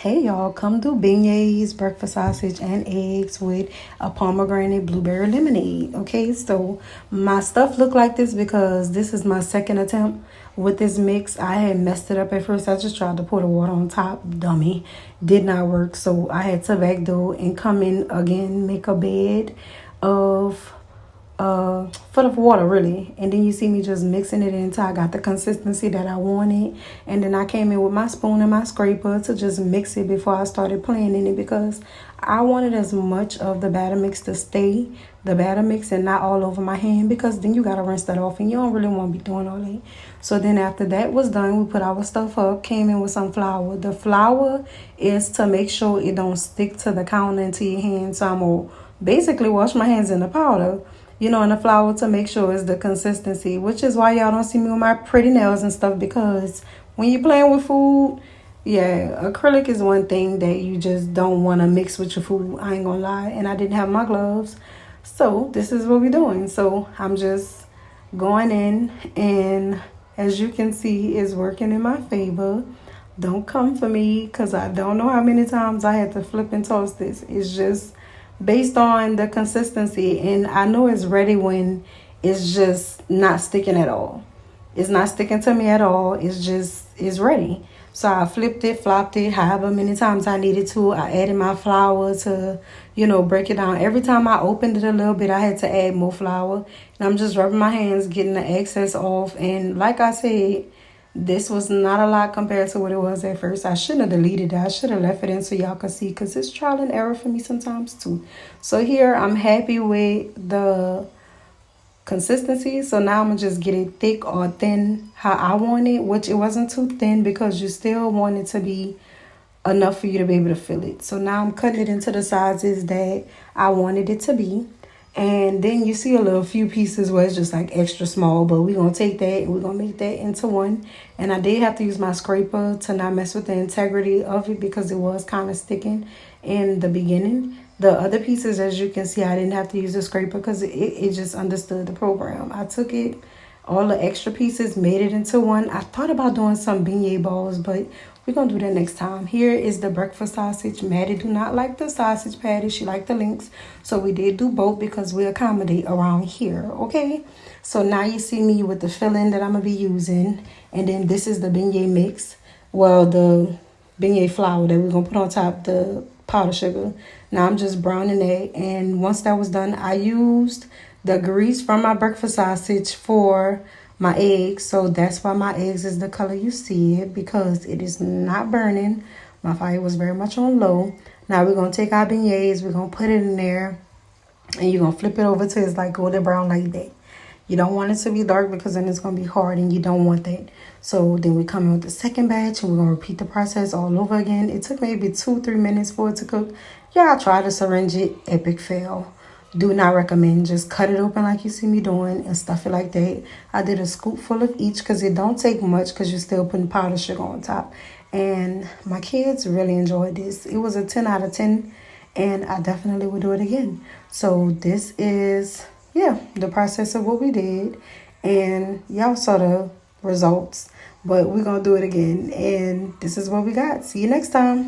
Hey y'all, come do beignets, breakfast sausage, and eggs with a pomegranate blueberry lemonade. Okay, so my stuff look like this because this is my second attempt with this mix. I had messed it up at first. I just tried to pour the water on top, dummy. Did not work, so I had to backdoor and come in again, make a bed of foot of water really, and then you see me just mixing it until I got the consistency that I wanted. And then I came in with my spoon and my scraper to just mix it before I started playing in it, because I wanted as much of the batter mix to stay the batter mix and not all over my hand, because then you got to rinse that off and you don't really want to be doing all that. So then after that was done, we put our stuff up, came in with some flour. The flour is to make sure it don't stick to the counter into your hands, so I'm gonna basically wash my hands in the powder, and the flour, to make sure it's the consistency, which is why y'all don't see me with my pretty nails and stuff, because when you're playing with food, yeah, acrylic is one thing that you just don't want to mix with your food. I ain't gonna lie. And I didn't have my gloves. So this is what we're doing. So I'm just going in, and as you can see, it's working in my favor. Don't come for me, because I don't know how many times I had to flip and toss this. It's just based on the consistency, and I know it's ready when it's just not sticking at all. It's not sticking to me at all. It's ready. So I flipped it, flopped it however many times I needed to. I added my flour to break it down. Every time I opened it a little bit, I had to add more flour, and I'm just rubbing my hands, getting the excess off. And like I said, this was not a lot compared to what it was at first. I shouldn't have deleted it. I should have left it in so y'all could see, because it's trial and error for me sometimes too. So here I'm happy with the consistency. So now I'm going to just get it thick or thin how I want it, which it wasn't too thin because you still want it to be enough for you to be able to fill it. So now I'm cutting it into the sizes that I wanted it to be. And then you see a little few pieces where it's just like extra small, but we're going to take that and we're going to make that into one. And I did have to use my scraper to not mess with the integrity of it, because it was kind of sticking in the beginning. The other pieces, as you can see, I didn't have to use a scraper because it just understood the program. I took it, all the extra pieces, made it into one. I thought about doing some beignet balls, but we're going to do that next time. Here is the breakfast sausage. Maddie do not like the sausage patty. She liked the links. So we did do both because we accommodate around here, okay? So now you see me with the filling that I'm going to be using. And then this is the beignet mix. Well, the beignet flour that we're going to put on top, the powdered sugar. Now I'm just browning that. And once that was done, I used the grease from my breakfast sausage for my eggs. So that's why my eggs is the color you see it, because it is not burning. My fire was very much on low. Now we're going to take our beignets, we're going to put it in there, and you're going to flip it over till it's like golden brown like that. You don't want it to be dark, because then it's going to be hard and you don't want that. So then we come in with the second batch, and we're going to repeat the process all over again. It took maybe 2-3 minutes for it to cook. Yeah, I tried to syringe it. Epic fail. Do not recommend. Just cut it open like you see me doing and stuff it like that. I did a scoop full of each because it don't take much, because you're still putting powdered sugar on top. And my kids really enjoyed this. It was a 10 out of 10, and I definitely would do it again. So this is, yeah, the process of what we did. And y'all saw the results, but we're going to do it again. And this is what we got. See you next time.